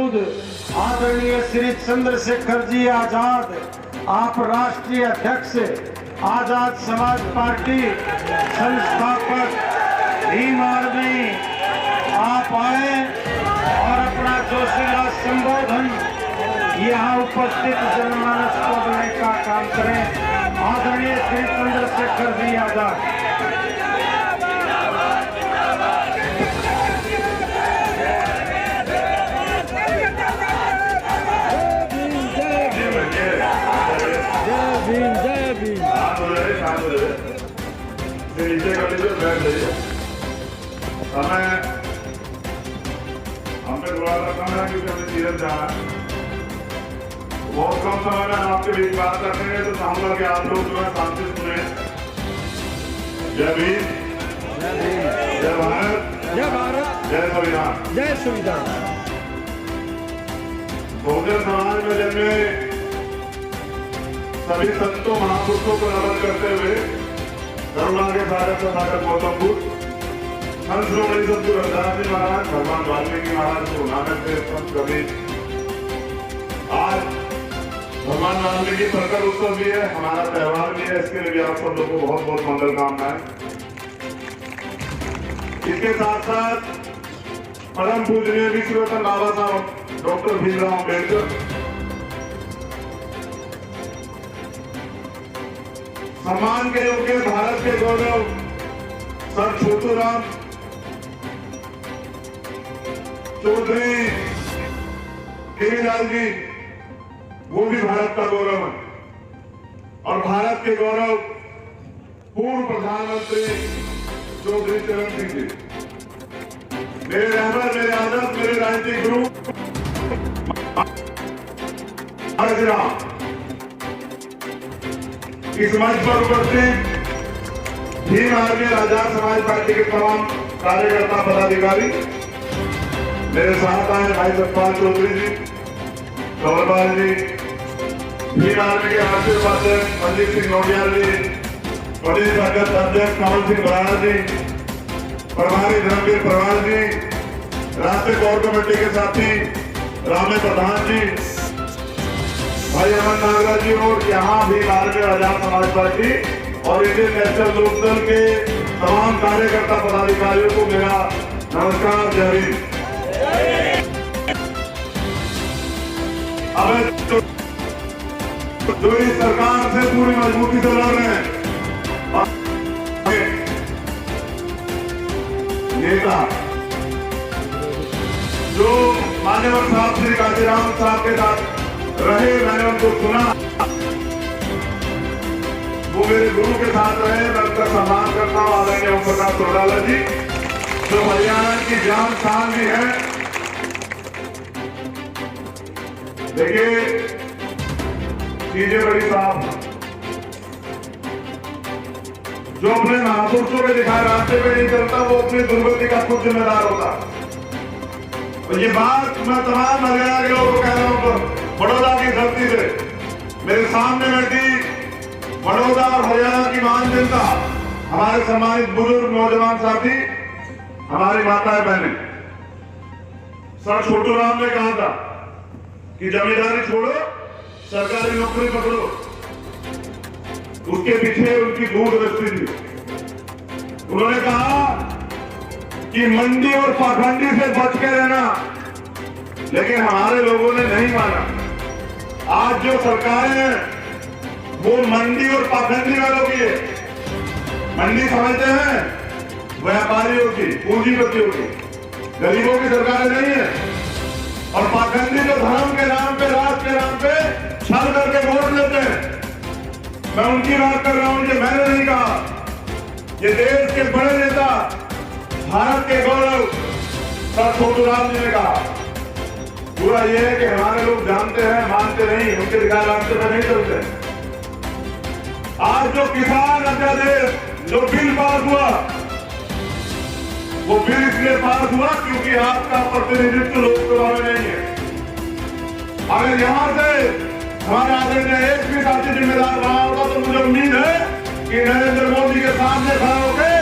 मौजूद आदरणीय श्री चंद्रशेखर जी आजाद, आप राष्ट्रीय अध्यक्ष आजाद समाज पार्टी संस्थापक भीम आर्मी, आप आए और अपना जोशीला संबोधन यहाँ उपस्थित जनमानस को देने का काम करें। आदरणीय श्री चंद्रशेखर जी आजाद। नीचे कर लीजिए, बैठ जाइए। समय हमने थोड़ा सा कम है क्योंकि हमें सीरत जाना है। बहुत कम समय में हम आपके बीच बात करते हैं, तो चाहूंगा कि आप लोग जो है शांति सुने। जय भीम, जय भारत, जय संविधान, जय संविधान। बहुजन समाज में जन्मे सभी संतों महापुरुषों को नमन करते हुए करुणा के सागर सागर गौतम बुद्ध, हंस श्रोमणी सतगुरु रविदास जी महाराज, भगवान वाल्मीकि महाराज को नानक देव संत कबीर। आज भगवान वाल्मीकि प्रकट उत्सव भी है, हमारा त्योहार भी है, इसके लिए भी आप सब लोगों को बहुत बहुत मंगल कामनाएं। इसके साथ साथ परम पूजनीय विश्व रत्न बाबा साहब डॉक्टर भीमराव अम्बेडकर, सम्मान के योग्य भारत के गौरव सर छोटूराम चौधरी केवीलाल जी, वो भी भारत का गौरव है। और भारत के गौरव पूर्व प्रधानमंत्री चौधरी चरण सिंह जी, मेरे रहबर, मेरे आदर्श, मेरे राजनीतिक गुरु इस मंच पर उपस्थित भीम आर्मी आजाद समाज पार्टी के तमाम कार्यकर्ता पदाधिकारी, मेरे साथ आए भाई सतपाल चौधरी जी, कंवरपाल जी, भीम आर्मी के राष्ट्रीय उपाध्यक्ष अजीत सिंह नोटियाल जी, प्रदेश अध्यक्ष कमल सिंह बराड़ जी, प्रभारी धर्मवीर प्रवाल जी, राष्ट्रीय कोर कमेटी के साथी रामे प्रधान जी, भाई अमन नागराज जी, और यहाँ भी भारतीय आजाद समाज पार्टी और इंडियन नेशनल लोकदल के तमाम कार्यकर्ता पदाधिकारियों को मेरा नमस्कार, जय भीम। अब जो इस सरकार से पूरी मजबूती से लड़ रहे हैं नेता, जो मान्यवर साहब श्री काशीराम साहब के साथ रहे, मैंने उनको सुना, वो मेरे गुरु के साथ रहे, मैं उनका सम्मान करता हूँ। आदरणीय ओम प्रकाश चौटाला जी, जो हरियाणा की जान शान भी है। देखिए, चीजें बड़ी साफ है। जो अपने महापुरुषों के दिखाए रास्ते पे नहीं चलता, वो अपनी दुर्गति का खुद जिम्मेदार होता। और ये बात मैं तमाम हरियाणा के लोगों को कह रहा हूँ, बड़ौदा की धरती से मेरे सामने बैठी बड़ौदा और हरियाणा की महान जनता, हमारे सम्मानित बुजुर्ग नौजवान साथी, हमारी माताएं बहनें। सर छोटूराम ने कहा था कि जमींदारी छोड़ो, सरकारी नौकरी पकड़ो। उसके पीछे उनकी दूरदृष्टि थी। उन्होंने कहा कि मंडी और पाखंडी से बच के रहना, लेकिन हमारे लोगों ने नहीं माना। आज जो सरकारें हैं वो मंडी और पाखंडी वालों की है। मंडी समझते हैं व्यापारियों की, पूंजीपतियों की, गरीबों की सरकारें नहीं है। और पाखंडी जो धर्म के नाम पे, राष्ट्र के नाम पे छल करके वोट लेते हैं, मैं उनकी बात कर रहा हूं। ये मैंने नहीं कहा, ये देश के बड़े नेता, भारत के गौरव सर छोटूराम जी ने कहा। पूरा ये है कि हमारे लोग जानते हैं, मानते नहीं, उनके दिखाए रास्ते पर नहीं चलते। आज जो किसान अध्यादेश जो बिल पास हुआ, वो बिल इसलिए पास हुआ क्योंकि आपका प्रतिनिधित्व लोकसभा में नहीं है। अगर यहाँ से हमारे आदरणीय एक भी साथी जिम्मेदार रहा होगा तो मुझे उम्मीद है कि नरेंद्र मोदी के सामने खड़ा होकर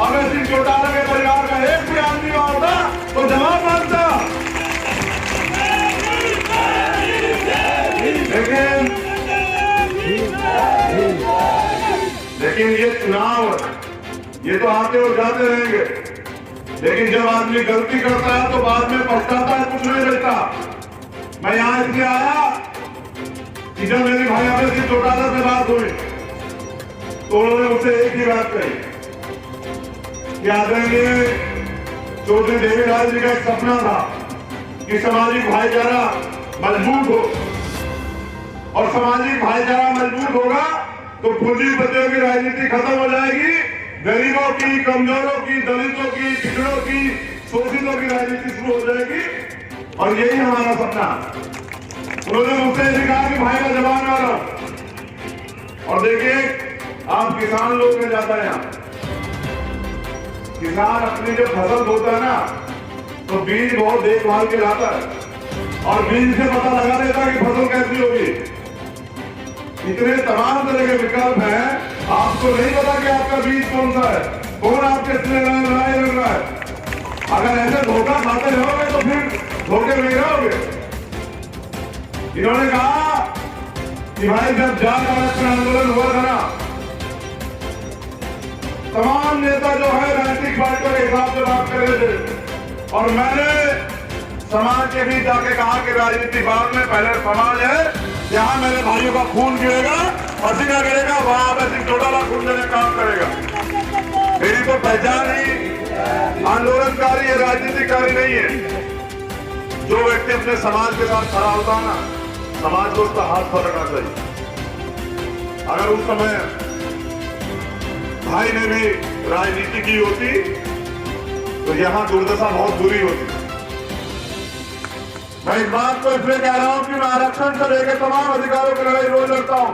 अगर सिंह चौटाला के परिवार का एक भी आदमी होता तो जवाब मांगता। लेकिन ये चुनाव, ये तो आते और जाते रहेंगे, लेकिन जब आदमी गलती करता है तो बाद में पछताता है, कुछ नहीं रहता। मैं यहां इसलिए आया कि जब मेरी भाई अमर सिंह चौटाला से बात हुई तो उन्होंने मुझसे एक ही बात कही कि आदरणीय चौधरी देवीलाल जी का एक सपना था कि सामाजिक भाईचारा मजबूत हो, और सामाजिक भाईचारा मजबूत होगा तो पूंजीपतियों की राजनीति खत्म हो जाएगी, गरीबों की, कमजोरों की, दलितों की, पिछड़ों की, शोषितों की राजनीति शुरू हो जाएगी। और यही हमारा सपना। उन्होंने मुझसे भी कहा कि भाई का जवाब आ रहा हूं। और देखिए, आप किसान लोग में जाता है, यहाँ किसान अपनी जब फसल बोता है ना तो बीज बहुत देखभाल के लाता है और बीज से पता लगा देता है कि फसल कैसी होगी। इतने तमाम तरह के विकल्प हैं, आपको नहीं पता कि आपका बीज कौन सा है, कौन आपके लड़ाई लड़ रहा है। अगर ऐसे धोखा खाते रहोगे तो फिर धोखे में रहोगे। इन्होंने कहा कि भाई जब जाट आरक्षण आंदोलन हुआ था ना, तमाम नेता जो है राजनीतिक पार्टियों के हिसाब से बात कर रहे थे, और मैंने समाज के बीच जाके कहा कि राजनीति बाद में, पहले समाज है, जहां मेरे भाइयों का खून गिरेगा, पसीना गिरेगा, वहां अमर सिंह चौटाला खून देने काम करेगा। मेरी तो पहचान ही आंदोलनकारी है, राजनीतिकारी नहीं है। जो व्यक्ति अपने समाज के साथ खड़ा होता है ना, समाज को उसका हाथ पकड़ना चाहिए। अगर उस समय भाई ने भी राजनीति की होती तो यहां दुर्दशा बहुत बुरी होती। मैं इस बात को इसलिए कह रहा हूं कि मैं आरक्षण से लेकर तमाम अधिकारों की लड़ाई रोज लड़ता हूं।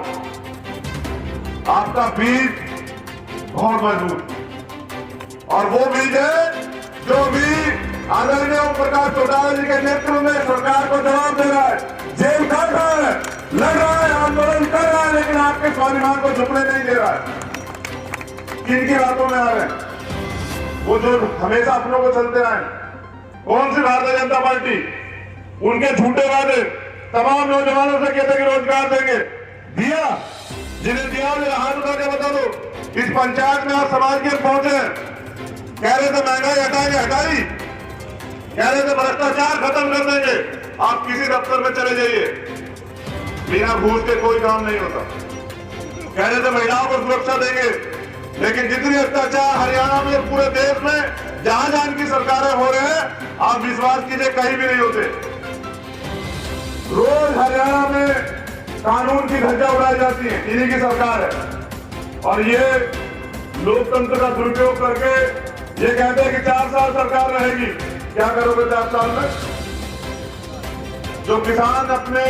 आपका बीज बहुत मजबूत, और वो बीज है जो भी आदरणीय ओम प्रकाश चौटाला जी के नेतृत्व में सरकार को जवाब दे रहा है, जेल काट रहा है, लड़ रहा है, आंदोलन कर रहा है, लेकिन आपके स्वाभिमान को झुकने नहीं दे रहा है। किनकी बातों में आ रहे हैं? वो जो हमेशा अपनों को चलते आए, कौन सी भारतीय जनता पार्टी? उनके झूठे वादे तमाम नौजवानों से कहते कि रोजगार देंगे, दिया? जिन्हें दिया उन्हें हाथ उठा के बता दो। इस पंचायत में आप समाज के पहुंचे, कह रहे थे महंगाई हटाएंगे, हटाई, कह रहे थे भ्रष्टाचार खत्म कर देंगे। आप किसी दफ्तर में चले जाइए, बिना घूस के कोई काम नहीं होता। कह रहे थे महिलाओं को सुरक्षा देंगे, लेकिन जितनी अत्याचार हरियाणा में, पूरे देश में जहां जहां की सरकारें हो रहे हैं, आप विश्वास कीजिए कहीं भी नहीं होते। रोज हरियाणा में कानून की धज्जा उड़ाई जाती है, इन्हीं की सरकार है। और ये लोकतंत्र का दुरुपयोग करके ये कहते हैं कि 4 साल सरकार रहेगी। क्या करोगे 4 साल में? जो किसान अपने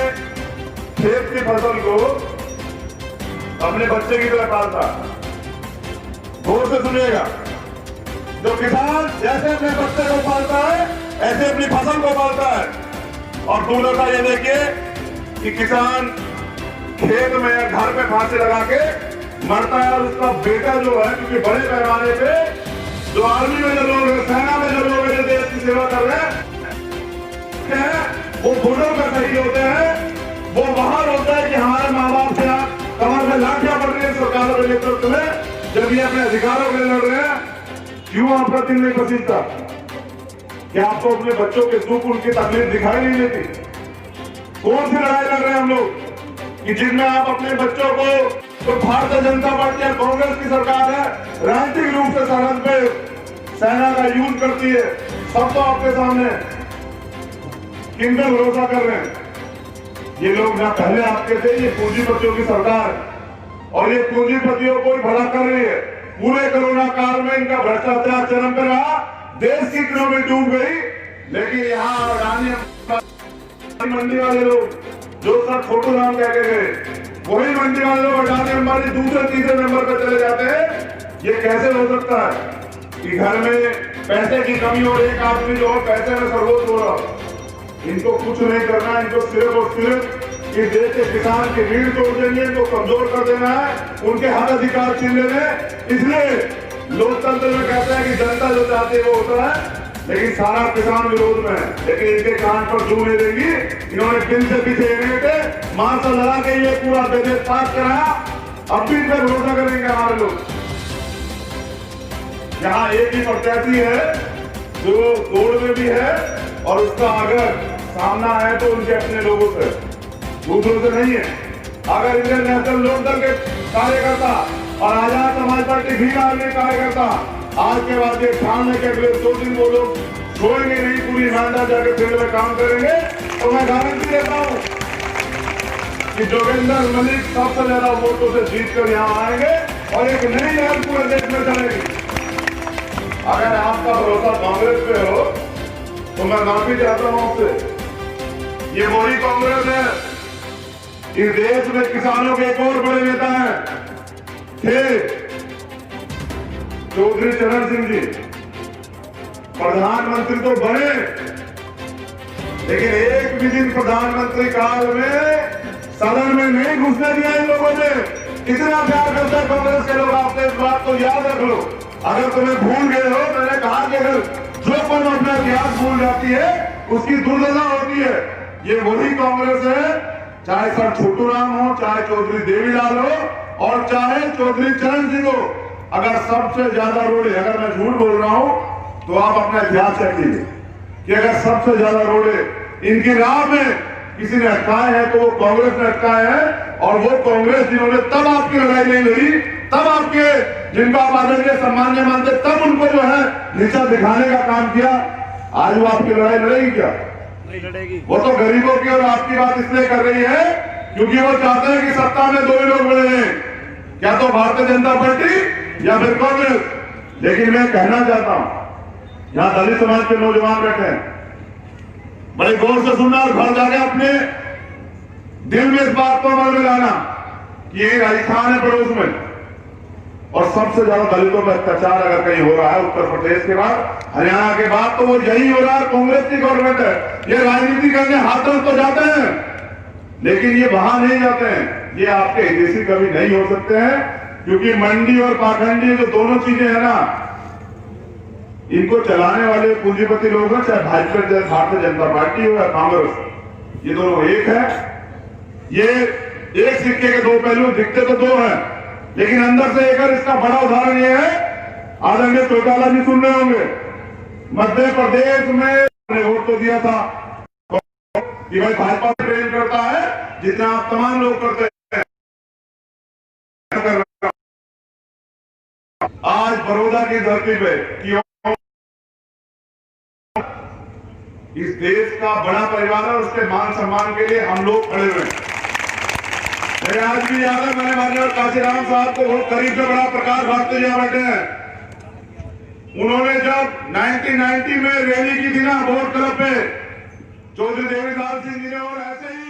खेत की फसल को अपने बच्चे की तरह पालता, गौर से सुनिएगा, जो किसान जैसे अपने बच्चे को पालता है ऐसे अपनी फसल को पालता है। और दूसरा ये देखिए कि किसान खेत में या घर में फांसी लगा के मरता है, और उसका बेटा जो है, क्योंकि बड़े पैमाने पे जो आर्मी में जो लोग हैं, सेना में जो लोग हैं, जो देश की सेवा कर रहे हैं, वो बुढ़ों में सही होते हैं। वो वहां होता है कि हमारे माँ बाप से कमर से लाठियां पड़ रही है सरकारों के नेतृत्व में, जब ये अपने अधिकारों के लिए लड़ रहे हैं। क्यों आपका दिल नहीं पसीजता? क्या आपको अपने बच्चों के दुख, उनकी तकलीफ दिखाई नहीं देती? कौन सी लड़ाई लड़ रहे हैं हम लोग कि जिनमें आप अपने बच्चों को, तो भारतीय जनता पार्टी और कांग्रेस की सरकार है, राजनीतिक रूप से सरहद पे सेना का यूज करती है। सब तो आपके सामने, किन पे भरोसा कर रहे हैं? ये लोग ना पहले आपके थे, ये पूंजीपतियों की सरकार, और ये पूंजीपतियों को ही भला कर रही है। पूरे कोरोना काल में इनका भ्रष्टाचार चरम पे रहा, देश की इकोनॉमी डूब गई। लेकिन यहाँ अडानी मंडी वाले लोग जो सब फोटो नाम कह के गए, वही मंडी वाले लोग अडानी अंबानी दूसरे तीसरे नंबर पर चले जाते हैं। ये कैसे हो सकता है कि घर में पैसे की कमी और एक आदमी जो है पैसे में सर्वोच्च हो रहा? इनको कुछ नहीं करना, इनको सिर्फ और सिर्फ इस देश के किसान की रीढ़ तोड़ देंगे, इनको कमजोर कर देना है, उनके हक अधिकार छीन लेने। इसलिए लोकतंत्र में कहते हैं कि जनता जो चाहती है वो होता है, लेकिन सारा किसान विरोध में है। लेकिन इनके कान पर जू नहीं देंगी। इन्होंने दिन से पीछे एग्रीमेंट मार्शल लगा के ये पूरा बजट पास कराया। अब भी इस पर भरोसा करेंगे हमारे लोग। यहाँ एक ही प्रत्याशी है जो दौड़ में भी है और उसका अगर सामना है तो उनके अपने लोगों से, दूसरों से नहीं है। अगर इंडियन नेशनल लोकदल के कार्यकर्ता और आजाद समाज पार्टी भी आर्मी कार्यकर्ता आज के बाद ये ठान में के अगले 2 दिन वो लोग छोड़ेंगे नहीं, पूरी ईमानदार जाकर फील्ड में काम करेंगे, तो मैं गारंटी देता हूं कि जोगेंद्र मलिक सबसे ज्यादा वोटों से जीतकर यहाँ आएंगे और एक नई लहर पूरे देश में चलेगी। अगर आपका भरोसा कांग्रेस पे हो तो मैं माफी चाहता हूं आपसे। ये वही कांग्रेस है। इस देश में किसानों के एक और बड़े नेता हैं थे चौधरी चरण सिंह जी। प्रधानमंत्री तो बने, लेकिन एक भी दिन प्रधानमंत्री काल में सदन में नहीं घुसने दिया इन लोगों ने। कितना प्यार करते हैं कांग्रेस के लोग आपसे, इस बात को याद रख लो। अगर तुम्हें भूल गए हो, मैंने कहा कि अगर जो कौन अपना इतिहास भूल जाती है उसकी दुर्दशा होती है। ये वही कांग्रेस है, चाहे सर छोटू राम हो, चाहे चौधरी देवीलाल हो और चाहे चौधरी चरण सिंह हो। अगर सबसे ज्यादा रोड़े, अगर मैं झूठ बोल रहा हूं तो आप अपना इतिहास चेक कीजिए कि अगर सबसे ज्यादा रोड़े इनकी राह में किसी ने अटकाए हैं तो वो कांग्रेस ने अटकाए हैं। और वो कांग्रेस जिन्होंने तब आपकी लड़ाई नहीं लड़ी, तब आपके जिनको आप आदरणीय सम्मान्य मानते, तब उनको जो है नीचा दिखाने का काम किया। आज वो आपकी लड़ाई लड़ेगी क्या? नहीं लड़ेगी। वो तो गरीबों की और आपकी बात इसलिए कर रही है क्योंकि वो चाहते हैं कि सत्ता में 2 ही लोग बने हैं, क्या तो भारतीय जनता पार्टी या फिर कांग्रेस। लेकिन मैं कहना चाहता हूं, यहां दलित समाज के नौजवान बैठे हैं, बड़े गौर से सुनना और घर जाके अपने दिल में इस बात को अमल में लाना कि ये राजस्थान है पड़ोस में, और सबसे ज्यादा दलितों पर अत्याचार अगर कहीं हो रहा है उत्तर प्रदेश के बाद, हरियाणा के बाद, तो वो यही हो रहा है। कांग्रेस की गवर्नमेंट है। ये राजनीति करने हाथों तो जाते हैं, लेकिन ये वहां नहीं जाते हैं। ये आपके हितैषी कभी नहीं हो सकते हैं, क्योंकि मंडी और पाखंडी जो दोनों चीजें हैं ना, इनको चलाने वाले पूंजीपति लोग हैं, चाहे भाजपा, भारतीय जनता पार्टी हो या कांग्रेस, ये दोनों एक है। ये एक सिक्के के 2 पहलू, दिखते तो 2 हैं, लेकिन अंदर से एक। इसका बड़ा उदाहरण ये है, आदरणीय चौटाला जी सुन रहे होंगे, मध्य प्रदेश में वोट तो दिया था कि भाई भाजपा प्रेम करता है जितना आप तमाम लोग करते हैं। आज बड़ौदा की धरती पे कि इस देश का बड़ा परिवार है, उसके मान सम्मान के लिए हम लोग खड़े हुए हैं। मेरे आज भी याद है, मैंने माननीय काशीराम साहब को बहुत करीब से बड़ा प्रकाश भारती जी बैठे हैं। उन्होंने जब 1990 में रैली की थी ना बोर्ड क्लब पे, चौधरी देवीलाल सिंह जी ने, और ऐसे ही